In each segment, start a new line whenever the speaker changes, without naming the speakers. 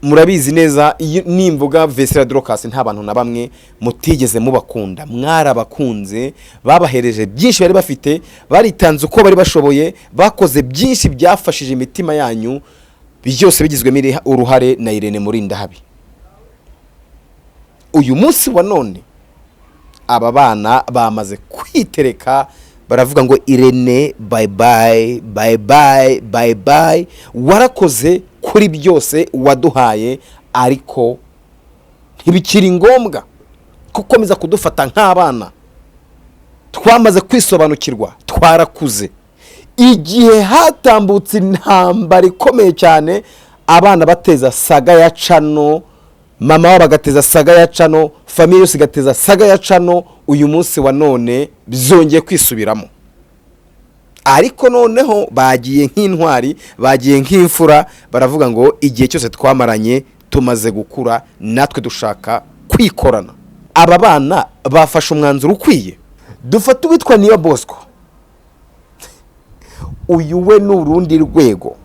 murabizi neza nimvuga Vesera DORCAS nta bantu na bamwe mutigeze mubakunda, mwarabakunze, babahereje byinshi bari bafite, baritanze uko bari bashoboye, bakoze byinshi byafashije imitima yanyu, byose bigizwe uruhare na Irene Murindahabi. Uyu munsi wa none aba bana bamaze kwitereka, baravuga ngo Irene bye bye bye bye bye bye, warakoze kuri byose waduhaye, ariko ntibikiri ngombwa kukomeza kudufata nk'abana. Twamaze kwisobanukirwa, twarakuze. Igihe hatambutse intambara ikomeye cyane, abana bateza saga ya cano, mama wabo bagateza saga ya cano, famille yose igateza saga ya cano, uyu munsi wa none bizongeye kwisubiramo. Ariko noneho bagiye nk'intwari, bagiye nk'imfura, baravuga ngo igihe cyose twamaranye tumaze gukura, natwe dushaka kwikorana. Aba bana bafashe umwanzuro ukwiye. Dufata uwitwa Niyo Bosco, uyu we n'urundi rwego,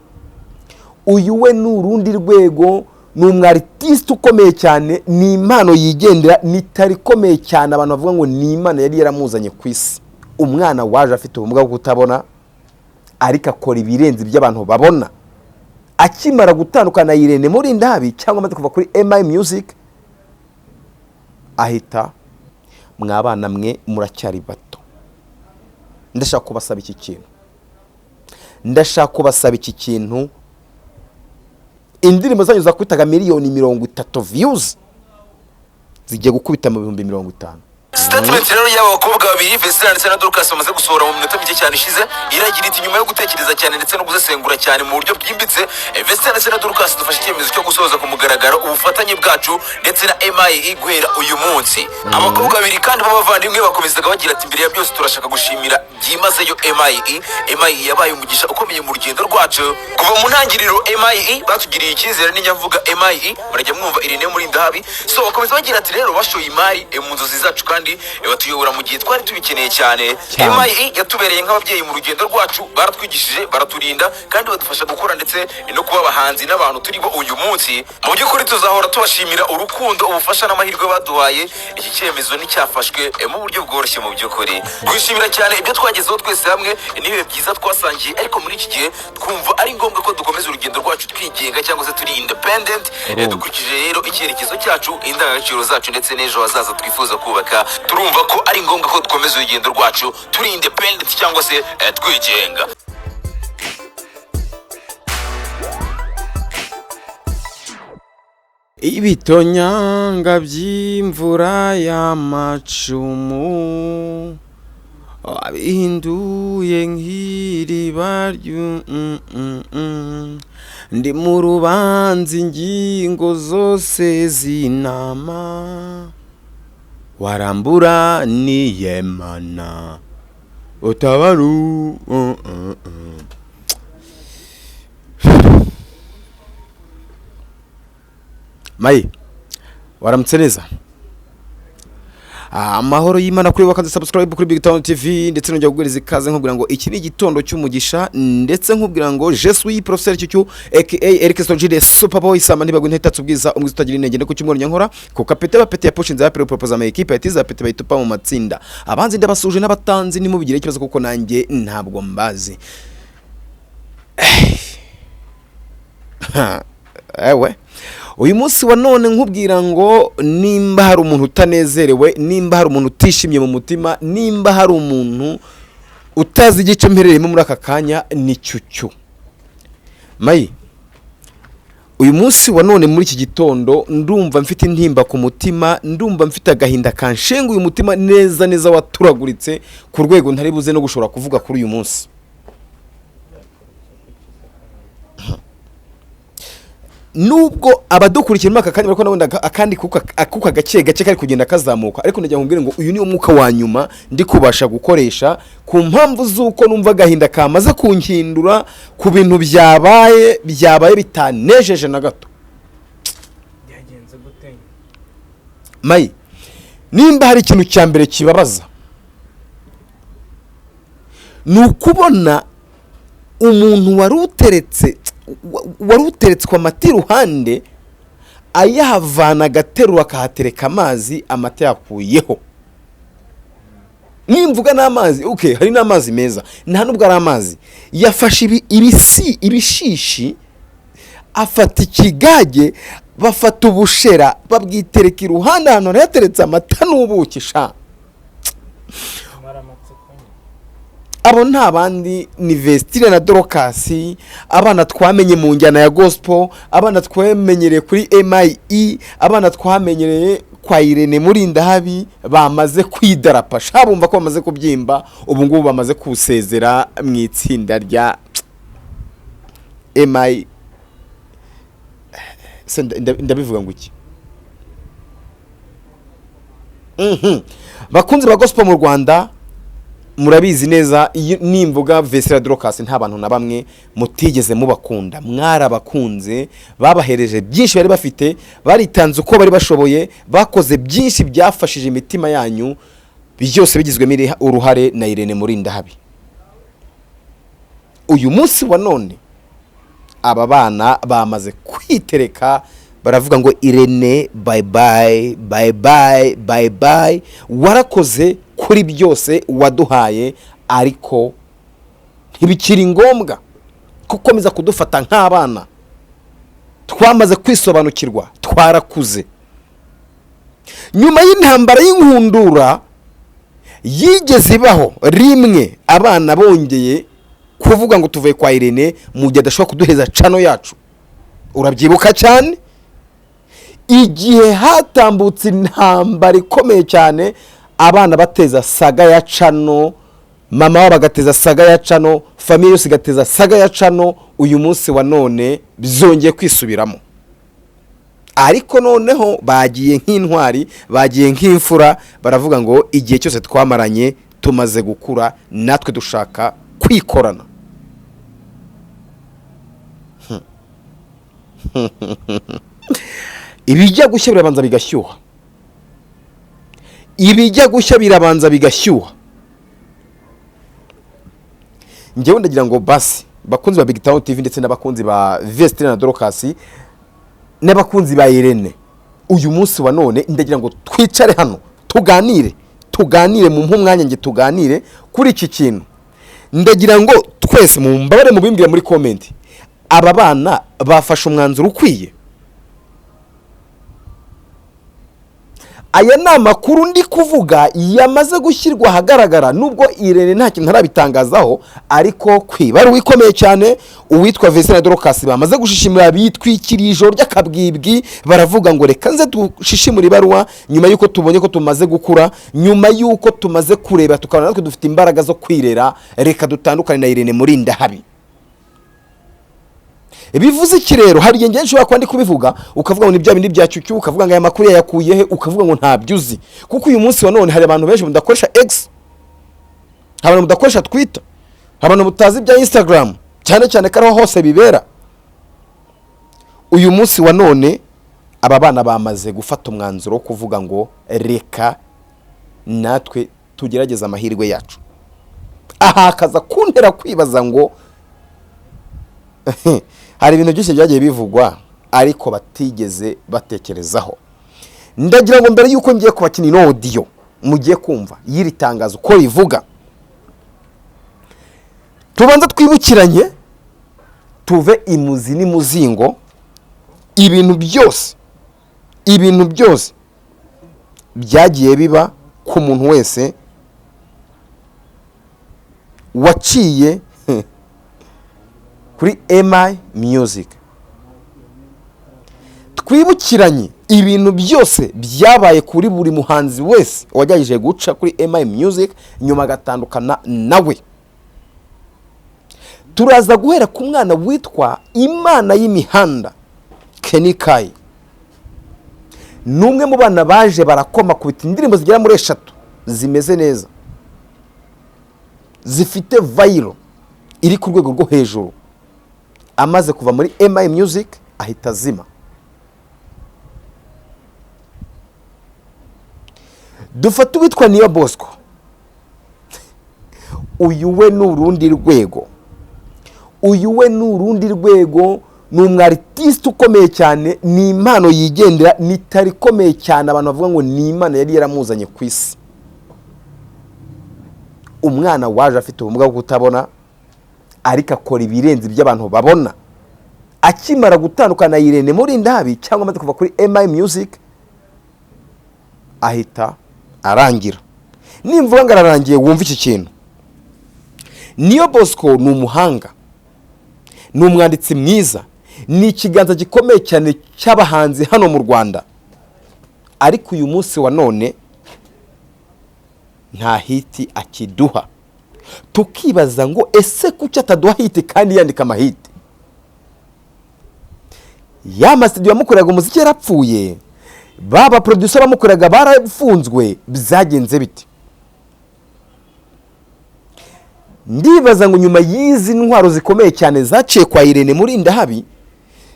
uyu we n'urundi rwego, ni umwartiste ukomeye cyane, ni impano yigendera, nitari komeye cyane abantu bavuga ngo ni imana yari yaramuzanye ku isi. Umwana waje afite ubumuga bwo kutabona, ariko akora ibirenze by'abantu babona. Akimara gutandukana Irene Murindahabi cyangwa amaze kuva kuri MBI Music, ahita mwabana mwe muracyari bato. Ndashaka kubasaba iki kintu, indirimbo zanyu zakwitaga miliyoni 30 views zigiye gukubita mu 50.
Statement rero y'abakobwa babiri Vestina ndetse na DORCAS bamaze gusohora mu minota mike cyane ishize, iragira iti nyuma yo gutekereza cyane ndetse no gusesengura cyane mu buryo bwimbitse, Vestina ndetse na DORCAS dufashe icyemezo cyo gusoza ku mugaragaro ubufatanye bwacu ndetse na MBI guhera uyu munsi. Abakobwa babiri kandi b'abavandimwe bakomezaga bagira ati mbere ya byose turashaka gushimira byimazeyo MBI yabaye umugisha ukomeye mu rugendo rwacu kuva mu ntangiriro. MBI batugiriye icyizere n'inyavuga MBI barajya mwumva Irene Murindahabi, so bakomeza bagira ati rero bashoye imari mu nzozi zacu kandi batuyobora mu gihe twari tubikeneye cyane. MBI yatubereye nk'ababyeyi mu rugendo rwacu, baratwigishije, baraturinda kandi badufasha gukora ndetse no kuba abahanzi n'abantu turi bo uyu munsi. Mu by'ukuri tuzahora tubashimira urukundo, ubufasha n'amahirwe baduhaye. Iki cyemezo nticyafashwe mu buryo bworoshye mu by'ukuri. Twishimira cyane ibyo twagezeho twese hamwe, n'ibihe byiza twasangiye, ariko muri iki gihe twumva ari ngombwa ko dukomeza urugendo rwacu twigenga cyangwa se turi independent, dukurikije rero icyerekezo cyacu, indangagaciro zacu ndetse n'ejo hazaza twifuza kubaka. Turumva ko ari ngombwa ko dukomeza urugendo rwacu turi independent cyangwa se twigenga.
Ibitonyanga by'imvura y'amacumu abihinduye nk'iriba ndi mu rubanza ingingo zose zinama, warambura niyemana utabaru Mai waramutse neza. Amahoro y'Imana kuri wakaze subscribe kuri BigTown TV, ndetse no kuguriza ikaze nkubwira ngo iki ni igitondo cy'umugisha, ndetse nkubwira ngo je suis professeur Cyucyu aka Eric Stojide Superboy sama ntibagwe ntetatse ubwiza umwiza utagira intege ku cyumweru nyankora ku kapete bapete ya poshinze ya propose ama equipe yatiza pete bayitupa mu matsinda, abanzi ndabasuje n'abatanzi ni mubigire ikibazo kuko nanjye ntabwo mbazi. Ewe uyu munsi wa none nkubwira ngo nimba hari umuntu utanezerewe, nimba hari umuntu utishimye mu mutima, nimba hari umuntu utazi igice mperereyemo muri aka kanya, ni Cyucyu. Mai uyu munsi wa none muri iki gitondo ndumva mfite intimba ku mutima, ndumva mfite agahinda kanshenga uyu mutima neza waturaguritse ku rwego ntari buze no gushobora kuvuga kuri uyu munsi. Nubwo abadukurikira muri aka kanya bariko nabonda akandi akuka gake kari kugenda kazamuka, ariko ndajya nkubwire ngo uyu ni umwuka wa nyuma ndi kubasha gukoresha ku mpamvu z'uko numva gahinda kamaze kunkindura ku bintu byabaye bitanejeje na gato.
Byagenze gute?
Mai nimba hari ikintu cya mbere kibabaza, nukubona umuntu wari uteretse kwa mati ruhande ayahavana agaterura akahatereka amazi amata yakuyeho. Nimvuga n'amazi okay, hari n'amazi meza nta nubwo ari amazi yafashe ibishishi afata ikigage bafata ubushera babwitereka iruhande ahantu yateretse amata n'ubuki sha. Abo nta bandi ni Vestine na DORCAS, abana twamenye mu njyana ya gospel, abana twamenyereye kuri MBI, abana twamenyereye kwa IRENE muri ndahabi bamaze kwidarapa sha, bumva ko bamaze kubyimba, ubu ngubu bamaze kusezera mu itsinda rya MBI. Ndabivuga ngo iki? Bakunzi ba gospel mu Rwanda murabizi neza nimvuga Vestine DORCAS nta bantu na bamwe mutigeze mubakunda, mwarabakunze, babahereje byinshi bari bafite, baritanze uko bari bashoboye, bakoze byinshi byafashije imitima yanyu, byose bigizwe uruhare na IRENE muri ndahabi. Uyu munsi wa none aba bana bamaze kwitereka, baravuga ngo IRENE bye bye bye bye bye bye, warakoze kuri byose waduhaye, ariko ntibikiri ngombwa kukomeza kudufata nk'abana, twamaze kwisobanukirwa, twarakuze. Nyuma y'intambara y'inkundura yigeze ibaho rimwe, abana bongeye kuvuga ngo tuvuye kwa IRENE mu gihe adashobora kuduheza cano yacu, urabyibuka cyane igihe hatambutse intambara ikomeye cyane, abana bateza saga ya cano, mama wabo bagateza saga ya cano, famille yose igateza saga ya cano. Uyu munsi wa none bizongeye kwisubiramo, ariko noneho bagiye nk'intwari, bagiye nk'imfura, baravuga ngo igihe cyose twamaranye tumaze gukura, natwe dushaka kwikorana. Ibijya gushya birabanza bigashyuha, ibijya gushya birabanza bigashyuha. Ngewe ndagira ngo basi bakunzi ba BigTown TV ndetse n'abakunzi ba Vestine na DORCAS n'abakunzi ba IRENE, uyu munsi wa none ndagira ngo twicare hano tuganire mu mwanya nge tuganire kuri iki kintu. Ndagira ngo twese mu mbabare mu bimbwira muri comment, aba bana bafashe umwanzuro ukwiye. Aya nama makuru ndi kuvuga yamaze gushyirwa ahagaragara, nubwo IRENE nta kintu ntarabitangazaho, ariko kwibaruye ikomeye cyane uwitwa Vestine na DORCAS bamaze gushishimura, bitwikiriye ijoro ry'akabwibwi, baravuga ngo reka nze dushishimura ibaruwa nyuma yuko tubonye ko tumaze gukura, nyuma yuko tumaze kureba tukabona natwe dufite imbaraga zo kwirera, reka dutandukane na IRENE muri ndahabi. Bivuze iki rero? Hari igihe nshobora kwandi kubivuga ukavuga ngo ni bya bindi bya cyucyu, ukavuga ngo aya makuru yakuye he, ukavuga ngo ntabyo uzi, kuko uyu munsi wa none hari abantu benshi mudakoresha X, abantu mudakoresha Twitter, abantu mutazi bya Instagram, cyane cyane karaho hose bibera. Uyu munsi wa none aba bana bamaze gufata umwanzuro wo kuvuga ngo reka natwe tugerageza amahirwe yacu. Aha akaza kuntera kwibaza ngo hari ibintu byinshi byagiye bivugwa ariko batigeze batekerezaho. Ndagira ngo mbere yuko ngiye kubakinira audio mugiye kumva yiri tangazo ko rivuga, tubanza twibukiranye, tuve imuzi n'imuzingo, ibintu byose byagiye biba ku muntu wese waciye kuri MBI Music. Twibukiranye ibintu byose byabaye kuri buri muhanzi wese wajyaje guca kuri MBI Music nyuma agatandukana nawe. Turaza guhera ku mwana witwa Imana y'imihanda Kenikai, numwe mu bana baje barakoma kubita indirimbo zigera muri 3 zimeze neza, zifite viral iri ku rwego rwo hejuru. Amaze kuva muri MBI Music ahita zima. Dufata witwa Niyo Bosco, uyu we n'urundi rwego, ni umwaritiste ukomeye cyane, ni impano yigendera, nitari ikomeye cyane abantu bavuga ngo ni imana yari yaramuzanye ku isi. Umwana waje afite ubumuga bwo kutabona ariko akora ibirenze by'abantu babona. Akimara gutandukana Irene muri ndabi cyangwa amaze kuva kuri MI Music ahita arangira. Nimvuga ngo ararangiye wumva iki kintu. Niyo Bosco ni umuhanga, ni umwanditsi mwiza, ni ikiganza gikomeye cyane cy'abahanzi hano mu Rwanda, ariko uyu munsi wa none nta hiti akiduha. Tukibaza ngo ese kuki ataduha hiti kandi yandika amahiti? Ya studio yamukoreraga umuziki yarapfuye, baba producer bamukoreraga barafunzwe, byagenze biti? Ndibaza ngo nyuma y'izi ntwaro zikomeye cyane zaciye kwa Irene muri ndahabi,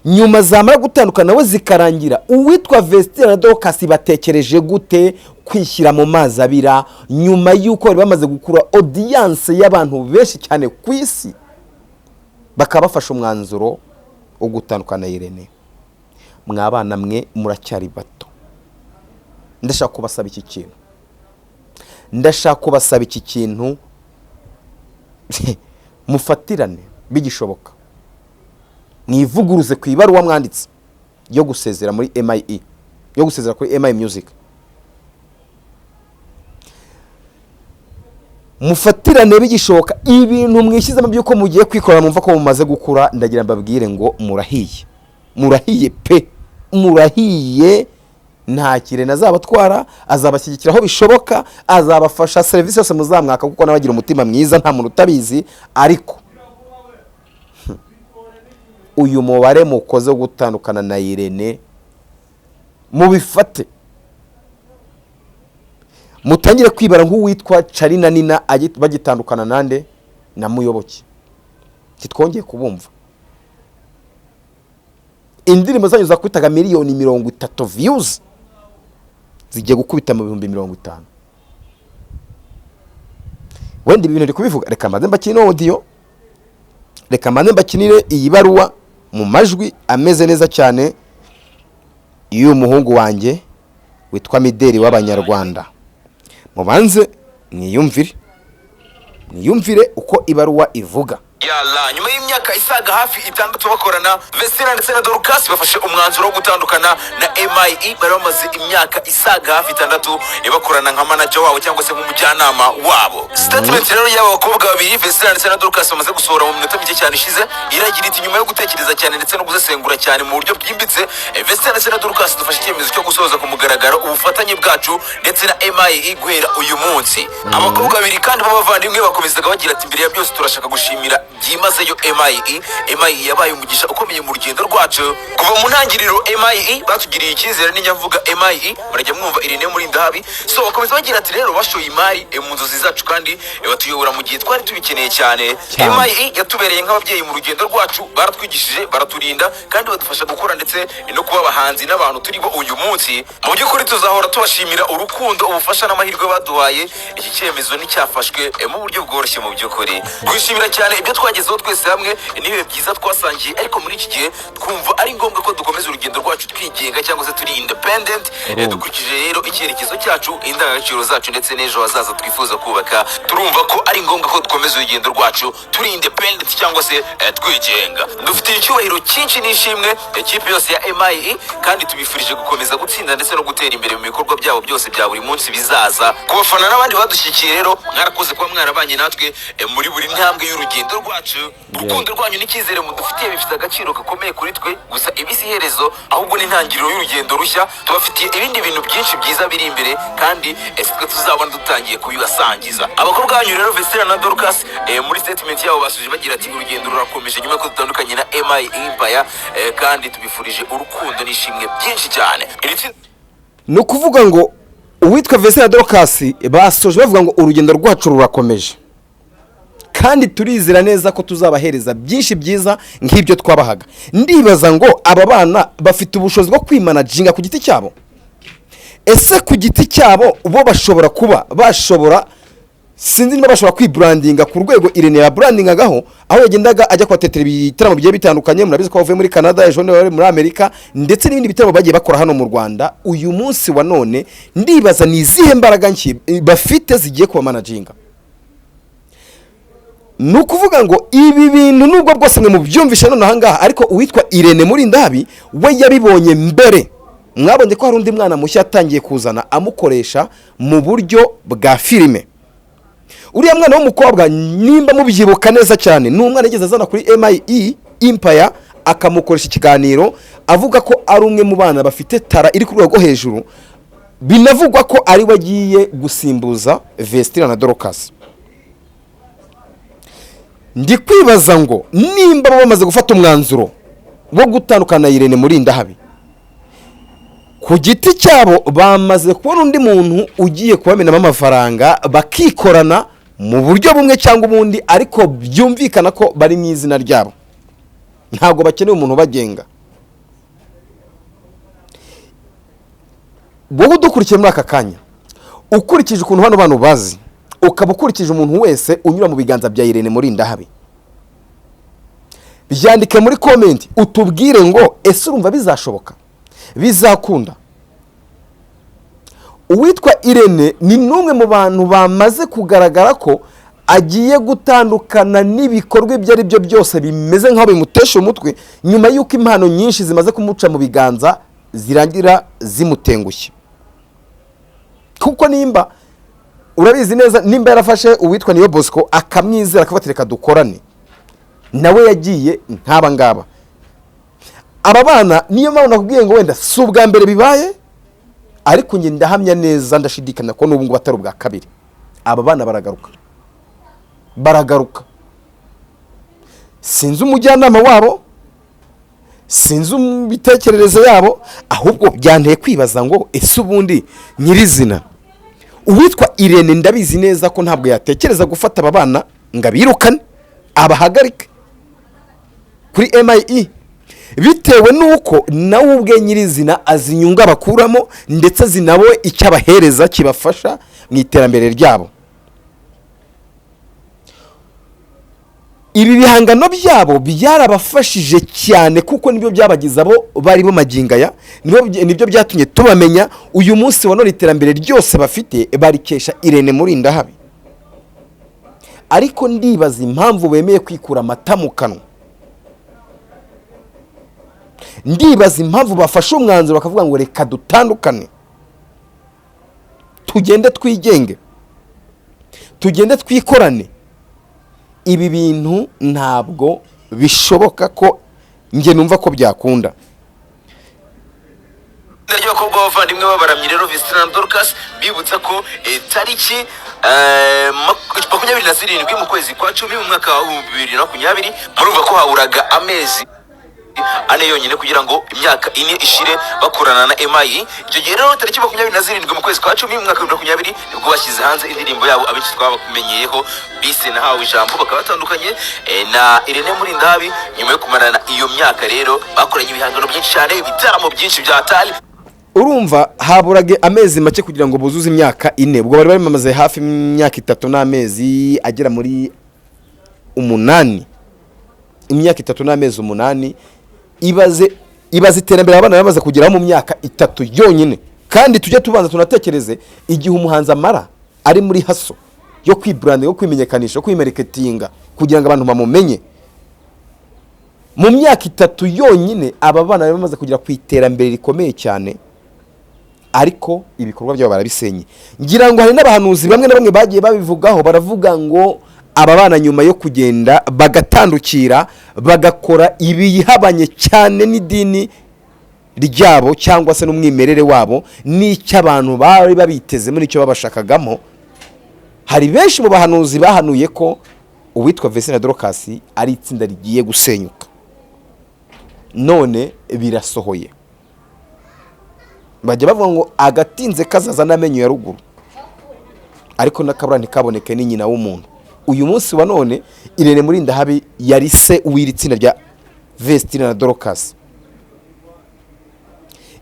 nyuma zamara gutandukana we zikarangira, uwitwa Vestine na DORCAS batekereje gute kwishyira mu mazi abira nyuma y'uko bari bamaze gukura audience y'abantu benshi cyane ku isi, bakabafasha umwanzuro wo gutandukana Irene? Mwabana mwe muracyari bato, ndashaka kubasaba iki kintu, mufatirane bigishoboka, mwivuguruze ku ibaruwa mwanditse yo gusezera muri MI, yo gusezera kuri MI Music. Mufatirane bigishoboka, ibintu mwishyizemo byuko mugiye kwikorera mumva ko mumaze gukura. Ndagira mbabwire ngo murahiye pe, murahiye. Nta Kirene azabatwara, azabashyigikira aho bishoboka, azabafasha service yose muzamwaka kuko nabagira umutima mwiza, nta muntu utabizi. Ariko uyu mubare mukoze gutandukana na Irene mubifate, mutangire kwibara nk'uwitwa Charina Nina bagitandukana nande na Muyoboke, kitwongeye kubumva. Indirimbo zanyu zakwitaga miliyoni 30 views zigiye gukubita mu 50,000. Wenda ibintu ndi kubivuga, reka mbanze mbakine audio, reka mbanze mbakinire iyi baruwa mu majwi ameze neza cyane y'uyu muhungu wanjye witwa Mideli w'Abanyarwanda. Mubanze mwiyumvire uko ibaruwa ivuga.
Yalla, nyuma y'imyaka isaga hafi 6 bakorana, Vestine ndetse na DORCAS bafashe umwanzuro wo gutandukana na MI. Bari bamaze imyaka isaga hafi 6 bakorana nka manager wabo cyangwa se nk'umujyanama wabo. Statement rero y'aba bakobwa babiri Vestine ndetse na DORCAS bamaze gusohora mu minota mike cyane ishize, iragira iti nyuma yo gutekereza cyane ndetse no gusesengura cyane mu buryo bwimbitse, Vestine ndetse na DORCAS dufashe icyemezo cyo gusoza ku mugaragaro ubufatanye bwacu ndetse na MI guhera uyu munsi. Abakobwa babiri kandi b'abavandimwe bakomezaga bagira ati mbere ya byose turashaka gushimira byimazeyo MI yabaye umugisha ukomeye mu rugendo rwacu kuva mu ntangiriro. MI batugiriye icyizere n'inyavuga MI murajya mwumva Irene muri ndahabi. So bakomeza bagira ati rero bashoye imari mu nzozi zacu kandi batuyobora mu gihe twari tubikeneye cyane. MI yatubereye nk'ababyeyi mu rugendo rwacu, baratwigishije, baraturinda kandi badufasha gukora ndetse no kuba abahanzi n'abantu turi bo uyu munsi. Mu by'ukuri tuzahora tubashimira urukundo, ubufasha n'amahirwe baduhaye. Iki cyemezo nticyafashwe mu buryo bworoshye mu by'ukuri. Kwishimira cyane ibyo twagezeho twese hamwe n'ibihe byiza twasangiye, ariko muri iki gihe twumva ari ngombwa ko dukomeza urugendo rwacu twigenga cyangwa se turi independent, dukurikije rero icyerekezo cyacu, indangagaciro zacu ndetse n'ejo hazaza twifuza kubaka. Turumva ko ari ngombwa ko dukomeza urugendo rwacu turi independent cyangwa se twigenga. Dufite icyubahiro cyinshi n'ishimwe ekipe yose ya MI kandi tubifurije gukomeza gutsinda ndetse no gutera imbere mu bikorwa byabo byose bya buri munsi bizaza. Kubafana n'abandi badushyikiye rero, mwarakoze kuba mwarabanye natwe muri buri ntambwe y'urugendo rwacu. Urukundo rwanyu n'icyizere mudufitiye bifite agaciro gakomeye kuri twe. Gusa ibisi iherezo ahubwo n'intangiriro y'urugendo rushya. Tubafitiye ibindi bintu byinshi byiza biri imbere kandi twe tuzabona dutangiye kubibasangiza. Abakobwa banyu rero Vestine na DORCAS muri statement yabo basuje bagira ati urugendo rurakomeje nyuma ko dutandukanye na MI Empire kandi tubifurije urukundo n'ishimwe byinshi cyane.
Ni ukuvuga ngo uwitwa Vestine na DORCAS basoje bavuga ngo urugendo rwacu rurakomeje kandi turizera neza ko tuzabahereza byinshi byiza nk'ibyo twabahaga. Ndibaza ngo aba bana bafite ubushobozi bwo kwimanaginga ku giti cyabo. Ese ku giti cyabo bo bashobora kuba sinzi niba bashobora kwibrandinga ku rwego Irene ya brandingagaho, aho yagendaga ajya kwatetera ibitaramo bigiye bitandukanye. Murabizi ko bavuye muri Canada, ejo bari muri Amerika, ndetse n'ibindi bitaramo bagiye bakora hano mu Rwanda. Uyu munsi wa none ndibaza ni izihe mbaraga nshyi bafite zigiye kuba managinga. Nukuvuga ngo ibi bintu nubwo bwose mwe mubyumvisha none ahangaha, ariko uwitwa Irene Murindahabi we yabibonye mbere. Mwabonye ko hari undi mwana mushya atangiye kuzana amukoresha mu buryo bwa filime. Uriya mwana w'umukobwa nimba mubyibuka neza cyane, ni umwana yigeze azana kuri MBI Empire akamukoresha ikiganiro avuga ko ari umwe mu bana bafite tara iri ku rwego hejuru, binavugwa ko ari wagiye gusimbuza Vestine na DORCAS. Ndi kwibaza ngo nimba bamaze gufata umwanzuro wo gutandukana Irene Murindahabi, ku giti cyabo bamaze kubona undi muntu ugiye kubamenamo amafaranga bakikorana mu buryo bumwe cyangwa ubundi, ariko byumvikana ko bari mu izina ryabo, ntabwo bakeneye umuntu bagenga. Wowe udukurikiye muri aka kanya, ukurikije ukuntu hano bantu bazi, ukaba ukurikije umuntu wese unyura mu biganza bya Irene Murindahabi, byandike muri comment utubwire ngo ese urumva bizashoboka, bizakunda. Uwitwa Irene ni numwe mu bantu bamaze kugaragara ko agiye gutandukana n'ibikorwa ibyo ari byo byose bimeze nk'aho bimutesha umutwe, nyuma y'uko impano nyinshi zimaze kumuca mu biganza zirangira zimutengushye. Kuko nimba urabizi neza, nimba yarafashe uwitwa Niyo Bosco akamwizera akabatereka dukorane, nawe yagiye nk'aba ngaba. Aba bana niyo mpamvu nakubwiye ngo wenda si ubwa mbere bibaye, ariko njye ndahamya neza, ndashidikanya ko n'ubu ngo batari ubwa kabiri. Aba bana baragaruka. Sinzi umujyanama wabo, sinzi imitekerereze yabo, ahubwo byanteye kwibaza ngo ese ubundi nyirizina uwitwa Irene ndabizi neza ko ntabwo yatekereza gufata aba bana ngo abirukane abahagarike kuri MBI, bitewe nuko nawe ubwe nyirizina azinyunga bakuramo, ndetse zinawe icyo abahereza kibafasha mu iterambere ryabo. Ibi bihangano byabo byarabafashije cyane, kuko nibyo byabagize abo bari bo magingaya, nibyo byatumye tubamenya. Uyu munsi wa none iterambere ryose bafite barikesha Irene Murindahabi. Ariko ndibaza impamvu bemeye kwikura amata mu kanwa, ndibaza impamvu bafashe umwanzuro bakavuga ngo reka dutandukane, tugende twigenge, tugende twikorane. Ibi bintu ntabwo bishoboka ko nge numva ko byakunda.
Naryo ko bavandimwe babaramye rero Vestine na DORCAS bibutsa ko tariki 27 mu kwezi kwa 10 mu mwaka wa 2020 murumva ko haburaga amezi ane yonyine kugira ngo imyaka ine ishire bakorana na MBI. Icyo gihe rero tariki 27 mu kwezi kwa 10 mu mwaka wa 2020 nibwo bashyize hanze indirimbo yabo abenshi twabakumenyeyeho bise nahawe ijambo, bakaba batandukanye na Irene Murindahabi. Nyuma yo kumarana iyo myaka rero bakoranye ibihangano byinshi cyane, ibitaramo byinshi bya tali.
Urumva haburage amezi make kugira ngo buzuze imyaka ine, ubwo bari bamaze hafi imyaka 3 n'amezi agera muri 8, imyaka 3 n'amezi 8. Ibaze iterambere abana bamaze kugeraho mu myaka 3 yonyine. Kandi tujye tubanza tunatekereze igihe umuhanzi amara ari muri haso yo kwibrandinga, yo kwimenyekanisha, yo kwimarketinga kugira ngo abantu bamumenye. Mu myaka 3 yonyine aba bana bamaze kugera ku iterambere rikomeye cyane, ariko ibikorwa byabo barabisenye. Ngira ngo hari n'abahanuzi bamwe na bamwe bagiye babivugaho, baravuga ngo aba bana nyuma yo kugenda bagatandukira bagakora ibihabanye cyane n'idini ryabo cyangwa se n'umwimerere wabo n'icyo abantu bari babiteze muri icyo babashakagamo. Hari benshi mu bahanuzi bahanuye ko uwitwa Vestine na DORCAS ari itsinda rigiye gusenyuka. None birasohoye. Bajya bavuga ngo agatinze kazaza n'amenyo ya ruguru, ariko nakabura ntikaboneke ni nyina w'umuntu. Uyu munsi wa none Irene Murindahabi yari se w'iri tsinda rya Vestine na DORCAS.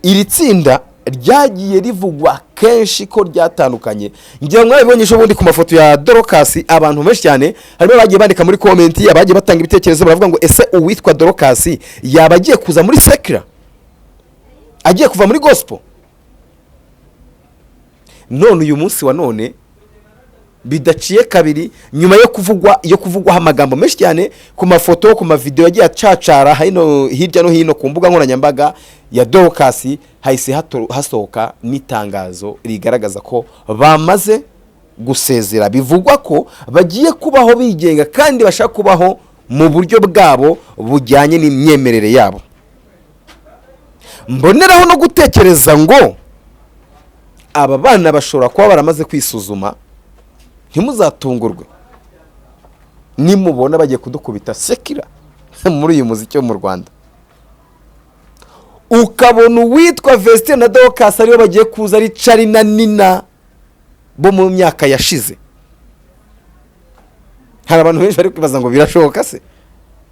Iri tsinda ryagiye rivugwa kenshi ko ryatandukanye. Ngira ngo mwabibonye ejo bundi ku mafoto ya Dorcas, abantu benshi cyane harimo bagiye bandika muri comment, abagiye batanga ibitekerezo baravuga ngo ese uwitwa Dorcas yaba agiye kuza muri secular, agiye kuva muri gospel. None uyu munsi wa none bidaciye kabiri nyuma yo kuvugwa amagambo menshi cyane ku mafoto, ku mavideo yagiye acacara hino hirya no hino ku mbuga nkoranyambaga ya Dorcas, hahise hasohoka n'itangazo rigaragaza ko bamaze gusezera. Bivugwa ko bagiye kubaho bigenga kandi bashaka kubaho mu buryo bwabo bujyanye n'imyemerere yabo. Mboneraho no gutekereza ngo aba bana bashobora kuba baramaze kwisuzuma. Ntimuzatungurwe nimubona bagiye kudukubita sekira muri uyu muziki wo mu Rwanda, ukabona uwitwa Vestine na Dorcas ariyo bagiye kuza ari Cari na Nina bo mu myaka yashize. Hari abantu benshi bari kwibaza ngo birashoboka se?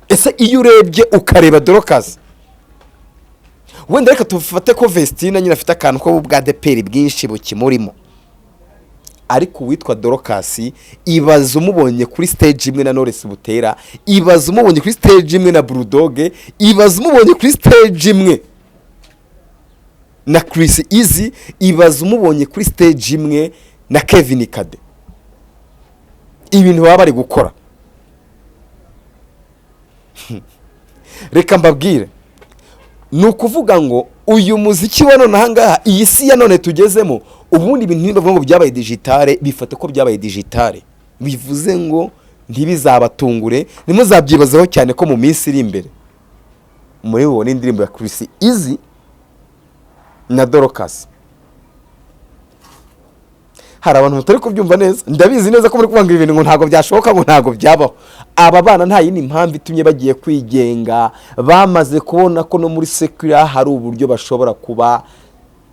Ese iyo urebye ukareba Dorcas, wenda reka tufate ko Vestine nyine afite akantu ko bwa deperi bwinshi bukimurimo, ariko uwitwa Dorcas ibaza umubonye kuri stage imwe na Knowless Butera, ibaza umubonye kuri stage imwe na Bulldog, ibaza umubonye kuri stage imwe na Chris Easy, ibaza umubonye kuri stage imwe na Kevin Kade. Ibintu baba bari gukora reka mbabwire, nukuvuga ngo uyu muziki wa none ahangaha, iyi si ya none tugezemo, ubundi ibintu nibavuga ngo byabaye digitale, bifate ko byabaye digitale, bivuze ngo ntibizabatungure, nimuzabyibazaho cyane ko mu minsi iri imbere muri bubone indirimbo ya Chris Easy na Dorcas. Hari abantu mutari kubyumva neza, ndabizi neza ko muri kubanga ibintu ngo ntago byashoboka, ngo ntago byabaho. Aba bana nta yindi mpamvu itumye bagiye kwigenga, bamaze kubona ko no muri secular hari uburyo bashobora kuba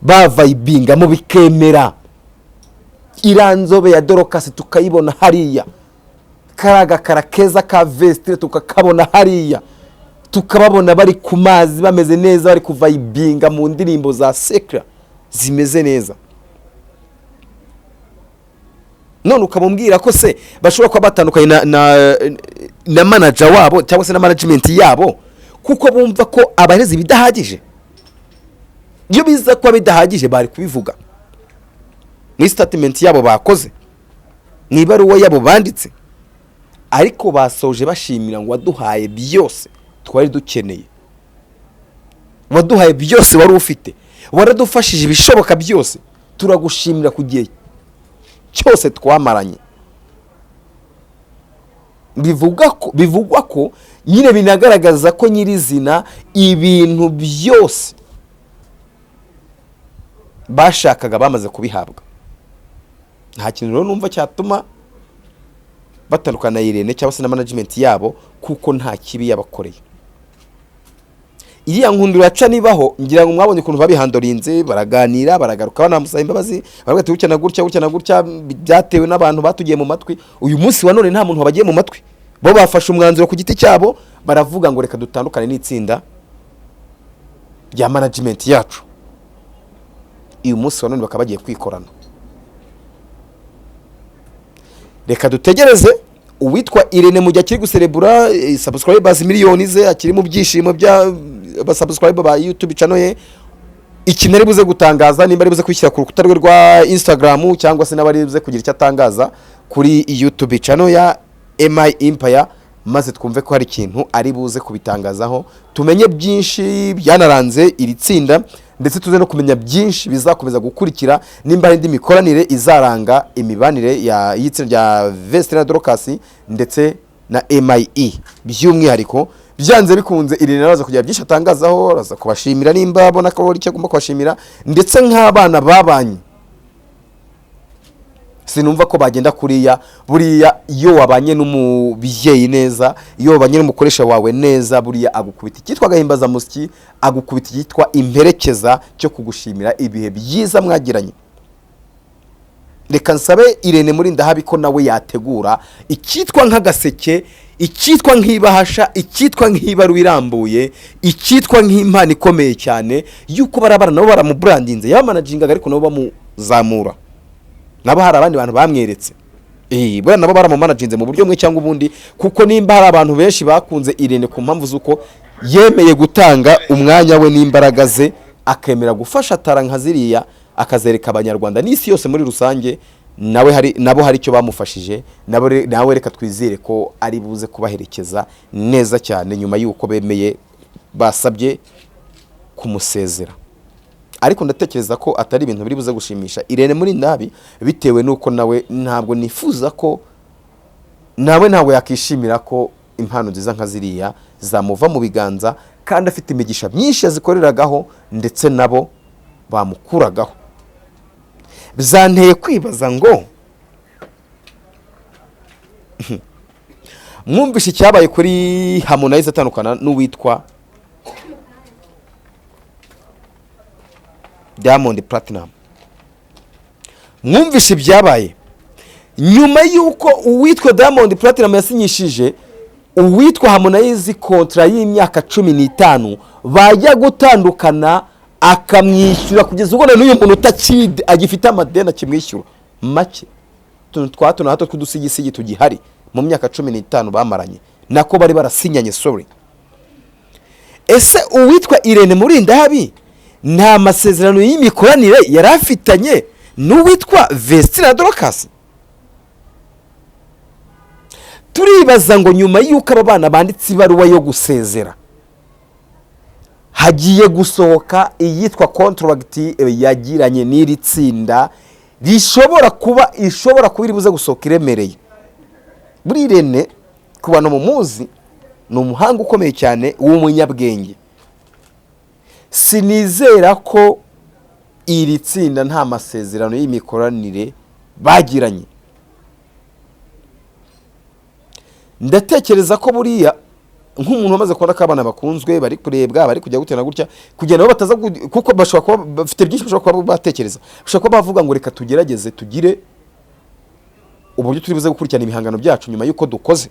bavibinga mu bikemera. Iranzobe ya Dorcas tukayibona hariya, karaga karakeza ka Vestine tukakabona hariya, tukababona bari ku mazi bameze neza, bari kuvibinga mu ndirimbo za secular zimeze neza. None ukamumbwira ko se bashobora kuba batandukanye na manager wabo cyangwa se na management yabo kuko bumva ko abarezi bidahagije? Iyo biza kuba bidahagije bari kubivuga ni statement yabo bakoze, ni ibaruwa yabo banditse, ariko basoje bashimira ngo waduhaye byose twari dukeneye, waduhaye byose wari ufite, waradufashije ibishoboka byose, turagushimira kugiye cyose twamaranye. Bivugwa ko nyine binagaragaza ko nyirizina ibintu byose bashakaga bamaze kubihabwa. Nta kintu rero numva cyatuma batandukana na Irene cyangwa se na management yabo, kuko nta kibi yabakoreye. Iriya nkundura yaca nibaho, ngira ngo mwabonye ukuntu babihandorinze, baraganira, baragaruka banamusaba imbabazi, baravuga ati gutya na gutya byatewe n'abantu batugiye mu matwi. Uyu munsi wa none nta muntu wabagiye mu matwi, bo bafashe umwanzuro ku giti cyabo, baravuga ngo reka dutandukane n'itsinda rya management yacu. Uyu munsi wa none bakaba bagiye kwikorana. Reka dutegereze uwitwa Irene mu gihe akiri guserebura subscribers miliyoni ze, akiri mu byishimo bya subscriber ba YouTube channel ye. Ikintu ari buze gutangaza, nimba ari buze kwishyira ku rukuta rwe rwa Instagram cyangwa se n'abari buze kugira icyo atangaza kuri YouTube channel ya MI Empire, maze twumve ko hari ikintu ari buze kubitangazaho, tumenye byinshi byanaranze iri tsinda, ndetse tuze no kumenya byinshi bizakomeza gukurikira, nimba hari indi mikoranire izaranga imibanire ya yitsinda rya Vestine na Dorcas ndetse na MIE. By'umwihariko byanze bikunze Irene araza kugira byinshi atangazaho, araza kubashimira nimba abona ko ari cyo agomba kubashimira, ndetse nk'abana babanye. Sinumva ko bagenda kuriya, buriya iyo wabanye n'umubyeyi neza, iyo wabanye n'umukoresha wawe neza, buriya agukubita icyitwa gahimbaza musiki, agukubita icyitwa imperekeza cyo kugushimira ibihe byiza mwagiranye. Reka nsabe Irene muri ndahabi ko nawe yategura icyitwa nk'agaseke, icyitwa nk'ibahasha, icyitwa nk'ibaruwa irambuye, icyitwa nk'impano ikomeye cyane, yuko barabara nabo baramubrandinze, yabamanagingaga ariko nabo Zamura nabo hari abandi bantu bamweretse bwana nabo baramumanaginze mu buryo mwe cyangwa ubundi kuko nimba hari abantu benshi bakunze Irene ku mpamvu zuko yemeye gutanga umwanya we n'imbaraga ze akemera gufasha taranka ziriya akazereka abanyarwanda n'isi yose muri rusange nabo hari icyo bamufashije nawe reka twizere ko ari buze kubaherekeza neza cyane nyuma y'uko bemeye basabye kumusezera. Ariko ndatekereza ko atari ibintu biri buze gushimisha Irene muri nabi bitewe nuko nawe ntabwo nifuza ko ntawe yakishimira ko impano nziza nka ziriya zamuva mu biganza kandi afite imigisha myinshi yazikoreragaho ndetse nabo bamukuragaho. Bizanteye kwibaza ngo mwumvishe icyabaye kuri Harmonize atandukana n'uwitwa Diamond Platinum. Mwumvishe ibyabaye nyuma y'uko uwitwa Diamond Platinum yasinyishije uwitwa Harmonize kontra y'imyaka 15 bajya gutandukana akamwishyura kugeza ubwo n'uyu muntu utakide agifite amadeni akimwishyura make twato na hato twudusigisigi tugihari mu myaka 15 bamaranye nako bari barasinyanye. Sorry, ese uwitwa Irene Murindahabi nta masezerano y'imikoranire yarafitanye n'uwitwa VESTINE na DORCAS? Turibaza ngo nyuma y'uko aba bana banditse ibaruwa yo gusezera hagiye gusohoka iyitwa contract yagiranye n'iri tsinda ishobora kuba iri buze gusohoka iremereye. Buri Irene ku bantu mumuzi ni umuhanga ukomeye cyane w'umunyabwenge. Sinizera ko iri tsinda nta masezerano y'imikoranire bagiranye. Ndatekereza ko buriya nk'umuntu wamaze kubona ko abana bakunzwe bari kurebwa bari kujya gutena gutya kugira nabo bataza kuko bashobora kuba bafite byinshi bashobora kuba batekereza bashobora kuba bavuga ngo reka tugerageze tugire uburyo turi buze gukurikirana ibihangano byacu nyuma y'uko dukoze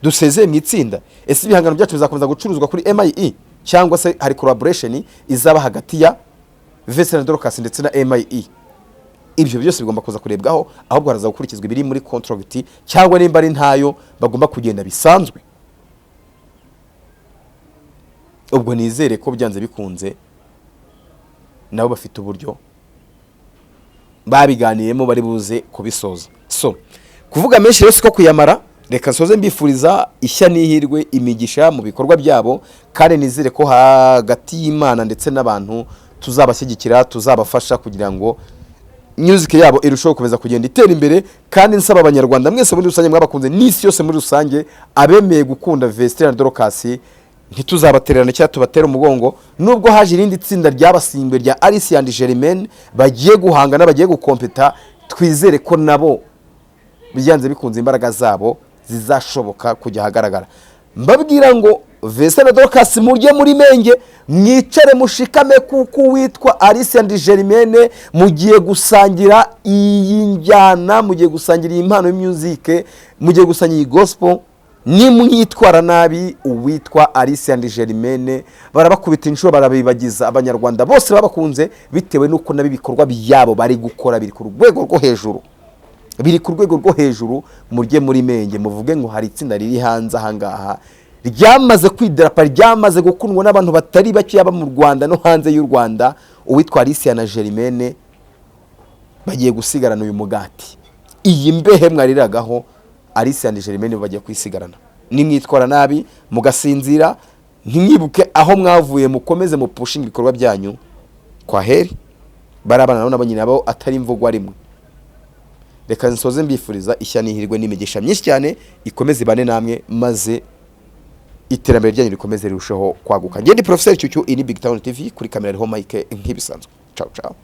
dusezeye mu itsinda. Ese ibihangano byacu bizakomeza gucuruzwa kuri MBI cyangwa se hari collaboration izaba hagati ya VESTINE na DORCAS ndetse na MBI? Ibyo byose bigomba kuza kurebwaho ahubwo haraza gukurikizwa ibiri muri contract cyangwa nimba ari ntayo bagomba kugenda bisanzwe. Ubwo nizere ko byanze bikunze nabo bafite uburyo babiganiyemo bari buze kubisoza. So kuvuga menshi rero siko kuyamara, reka soze mbifuriza ishya n'ihirwe imigisha mu bikorwa byabo kandi nizere ko hagati y'Imana ndetse n'abantu tuzabashyigikira tuzabafasha kugira ngo music yabo irushaho komeza kugenda itera imbere. Kandi nsaba abanyarwanda mwese muri rusange mwabakunze n'isi yose muri rusange abemeye gukunda VESTINE na DORCAS ntituzabatererana cyangwa tubatera umugongo. Nubwo haje irindi tsinda ry'abasimbe rya ISI and IRENE bagiye guhangana bagiye gukompeta, twizere ko nabo byanze bikunze imbaraga zabo zizashoboka kujya hagaragara. Mbabwira ngo VESTINE na DORCAS murye muri menge mwicare mushikame kuko witwa ISI and IRENE mugiye gusangira iyi njyana, mugiye gusangira iyi impano y'music, mugiye gusangira iyi gospel. Nimwitwara nabi uwitwa ISI and IRENE barabakubita inshuro barabibagiza abanyarwanda bose babakunze bitewe nuko nabi bikorwa byabo bari gukora biri ku rwego rwo hejuru, biri ku rwego rwo hejuru. Murye muri menge muvuge ngo hari itsinda riri hanze ahangaha ryamaze kwidrapa ryamaze gukundwa n'abantu batari bake yaba mu Rwanda no hanze y'u Rwanda. Uwitwa ISI na IRENE bagiye gusigarana uyu mugati, iyi mbehe mwariragaho ISI and IRENE bagiye kwisigarana. Nimwitwara nabi mugasinzira ntimwibuke aho mwavuye, mukomeze mu pushing ibikorwa byanyu. Kwa heri barabana nabo nyine nabo atari imvugo rimwe. Reka nsoze mbifuriza ishya n'ihirwe n'imigisha myinshi cyane ikomeze ibane namwe maze iterambere ryanyu rikomeze rirushaho kwaguka. Ngende Professor Cyucyu ini BigTown TV kuri kamera riho Mike nk'ibisanzwe. Ciao ciao.